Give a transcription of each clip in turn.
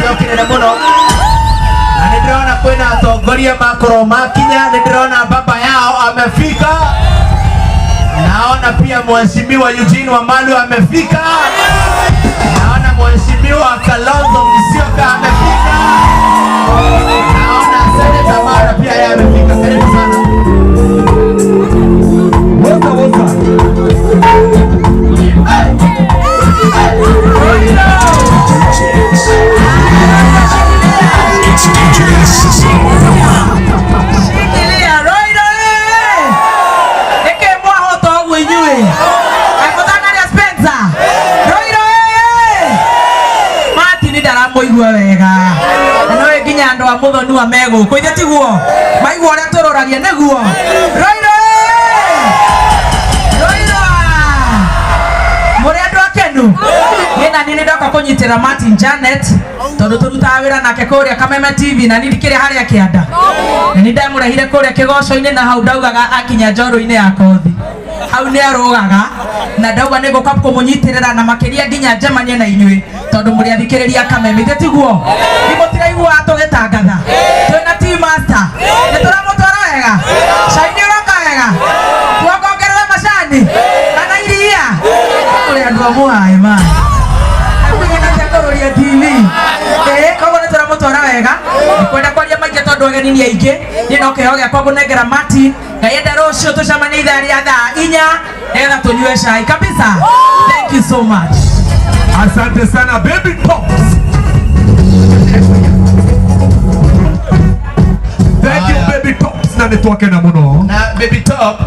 gĩtĩo kĩnene mũno. Na nĩndĩrona kwĩna atongoria makorwo makinya, nĩndĩrona baba yao amefika. Naona pia mheshimiwa Eugene Wamalwa amefika. Naona mheshimiwa Kalonzo Musyoka amefika. Naona Senator Mara pia yeye amefika. Karibu sana. Woza. It's DJ Sizzle. Shikilia Roido eke mwahoto wenyue akotangania Spencer Roido Mati ni daramo igwa wega no eginya ndo amuthonu wa mego ko ite tiguo maigwa ria tororagia neguo Roido muri andu akenu ina nini ndoka kunyitira Martin Janet tondu turutaga wira nake kuria Kameme TV na nindi kire haria kianda na ni ndamurehire kuria kigoco-ini na hau ndaugaga akinya njoro-ini ya kothi hau ni arugaga na ndauga ni guka kumunyitirira na makiria nginya njemanie na inyui tondu muri athikiriria Kameme ite tiguo ni mutiraigua tugitangatha twina team master ni turamutwara wega caini uroka wega tuongongerera macani kana iria kuri andu amuhae ma kuroria TV koguo nĩ tũramũtwara wega kwenda kwaria maingĩ tondũ ageni nĩ aingĩ niĩ no kĩheo gĩakwa ngũnengera Martin Ngai ende rũciũ tũcemanie ithaa rĩa thaa 4 nĩgetha tũnyue cai kabisa. Thank you so much. Asante sana Baby Tops. Thank you Baby Tops na nĩtwake na mũno na Baby Top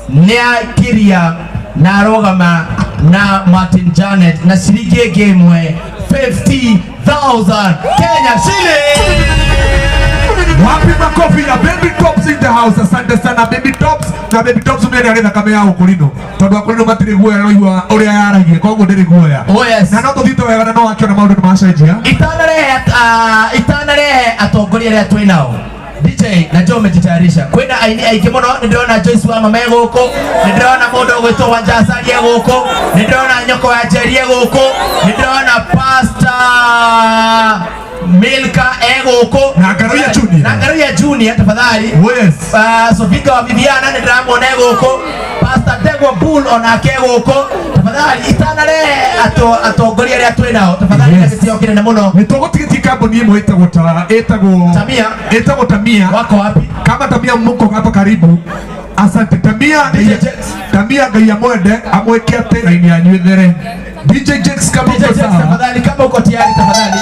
nĩ akiria na arogama na Martin Janet na ciringi ĩngĩ ĩmwe 50,000 Kenya shilling. Wapi makofi ya Baby Tops in the house. Asante sana Baby Tops. Na Baby Tops umene ari thakame ya ukurino tondu akurino matiri guoya no igua uria yaragie koguo ndiri guoya. Oh yes. Na no tuthito wega na no akiona maundu ni macenjia itanarehe atongoria ria twinao DJ na Joe umejitayarisha kwenda aini aingĩ mũno. Nĩndĩrona Joyce wa mama gũkũ, nĩndĩrona mũndũ ũgwĩtwo Wanjacarie gũkũ, nĩndĩrona nyoko ya Njeri gũkũ, nĩndĩrona Pastor Milka gũkũ na Ngaruya Junior tafadhali. Yes. Sofika wa Viviana nĩndĩramwona gũkũ, Pastor Degwa Bull onake gũkũ tafadhali. Itanarehe atongoria ria twinao tafadhali na gĩtĩo kĩnene mũno. Nĩtũgũtigĩtie kambuni ĩmwe ĩtagwo Tamia. Wako wapi? Kama Tamia mko hapa karibu. Asante Tamia. Tamia Ngai amwende amweke ate raini ya nyuethere. DJ Jex kama uko sawa. Tafadhali kama uko tayari tafadhali.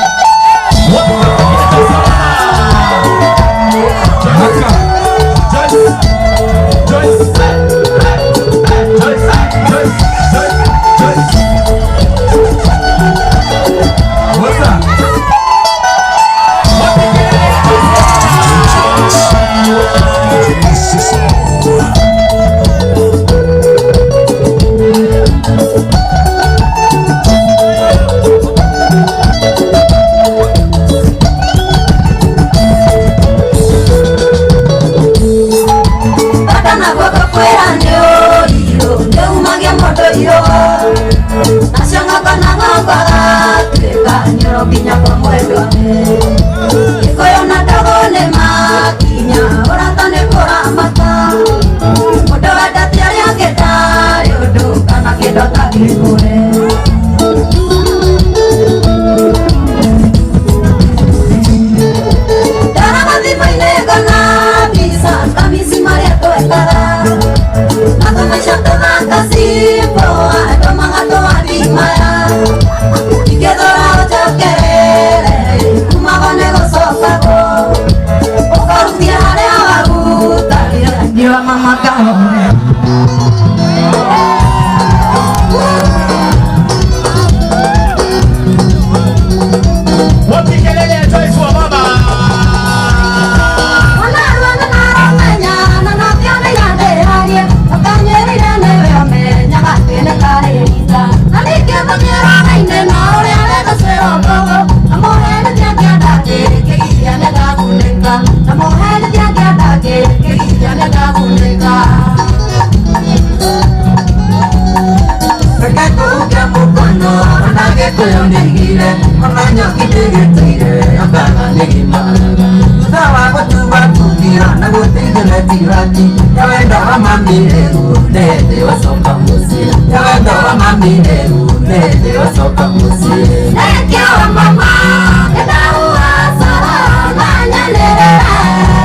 Kaya nagigile, mga nyo kitigil-tigil. tirati Yawenda wa mamineru Nende wasoka musi Yawenda wa mamineru Nende wasoka musi Nekia wa mama Keda huwa sara Nanya nerera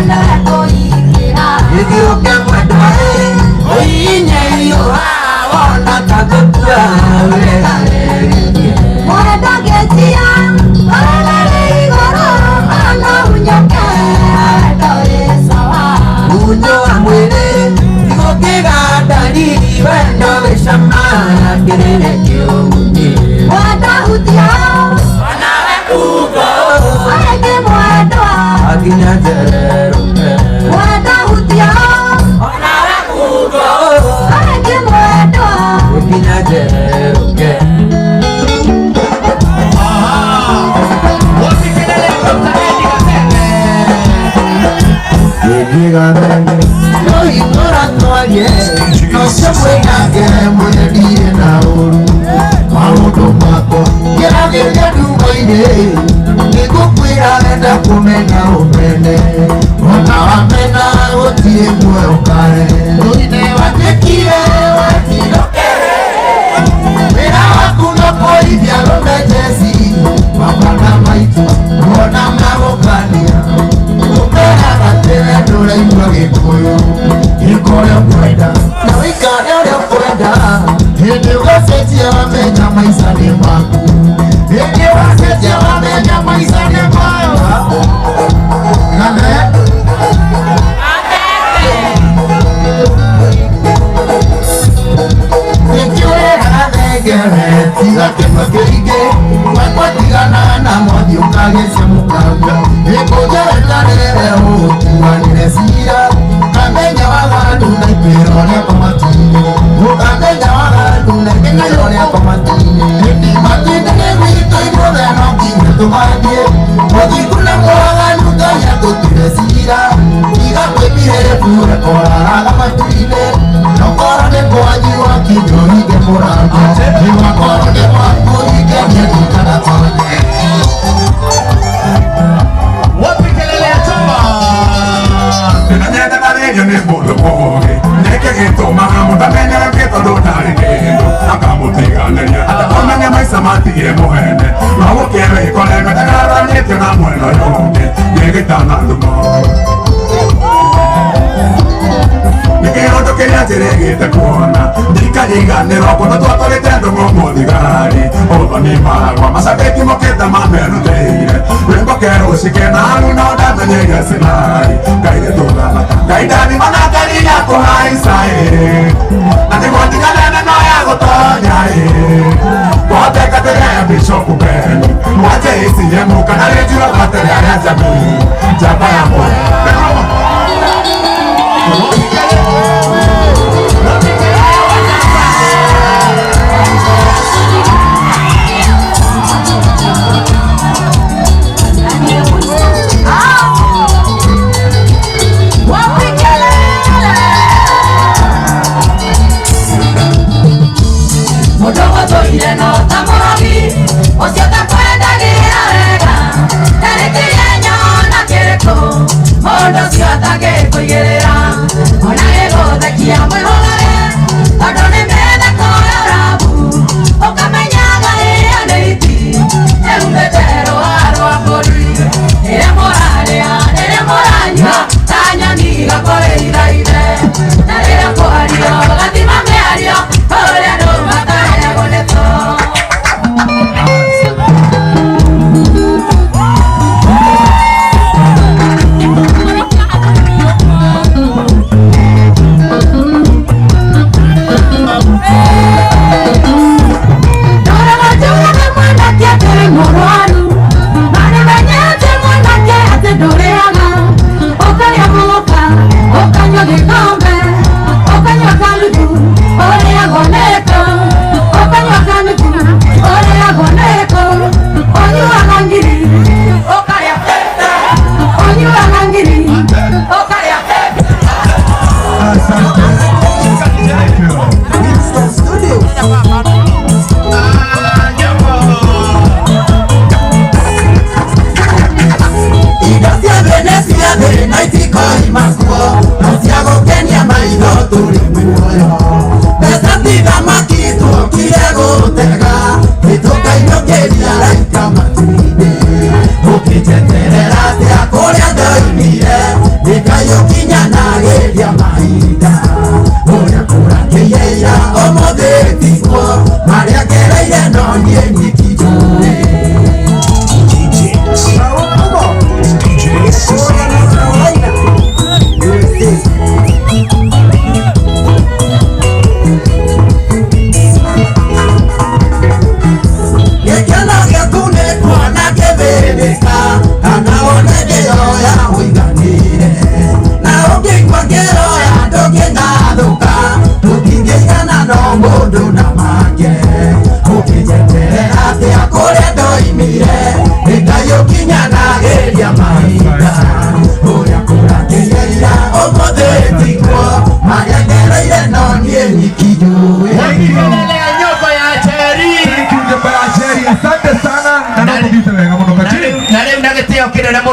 Nweto ikira Igiuke mwedwae Oinye iyoha Wona kagotua Urega regiye Mweda getia Olele igoro Ana unyoke Unyo amwele, digo que gadari, vendo besama, kirene kiungi. Wada utia, wana wekugo, ake mwadwa, akinya jeruke. Wada utia, wana wekugo, ake mwadwa, akinya jeruke. No ignorando ayer, no se puede hacer muy bien ahora. Mauro Paco, quiera que ya no vaya, digo fuera de la comena o prende, una amena o tiempo o care. No te va te quiere, va ti no quiere. Mira vacuno por ya lo metes papá na maitu, ona na bocania. Nura iwa gikuyu ikore kwenda na wikare ore kwenda hende wasetia wamenya maisha ni maku hende wasetia wamenya maisha ni maku nane nikiwe hanegere tiga kemakirige wakwatigana na mwathi ukagece mukanga ikujeretarere utuanire cira kamenya wagandu na ikiro ria komatine ukamenya wagandu na ikiro ria komatine indi matine ni gwito imuothe no nginya tumathie muthingu na wagandu ngai atutire cira tiga kwĩmire bure koraga matine nokorwo nĩ kwanyirwo kinyo hinge mũrango nĩwakorwo nĩ wakũhinge nĩendikana tonye wapi kelele ya chumba Nanyenda karejo ni mundu mugi Neke gĩtũmaga mũtamenyere gĩtondũ ndarĩ kĩndũ akamũtiganĩria atakomenya maica matigire mũhene no gũkĩre gĩkorega ndagaranĩtio na mwena ũyũ ũngĩ gĩgĩtanathumo Nikĩũndũ kĩrĩa njĩrĩgĩte kuona ndikariganĩrwo kũndũ twatũrĩte andũ mũthigari ũthũ nĩ magwa macabĩki mokĩte mamerutĩire rwĩmbo kerũci kena haru no ndamenyeire sinai Ngai nĩtũthamaka Ngai ndathimanakarĩa kũhaica na nĩguo ndiganene no ya gũtonya twatekatĩre Bishop Beni mwanje icirie mũka na rĩnjuro gatere arĩa jamii njamba ya mwe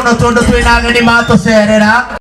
muno tondu twina ageni matucerera.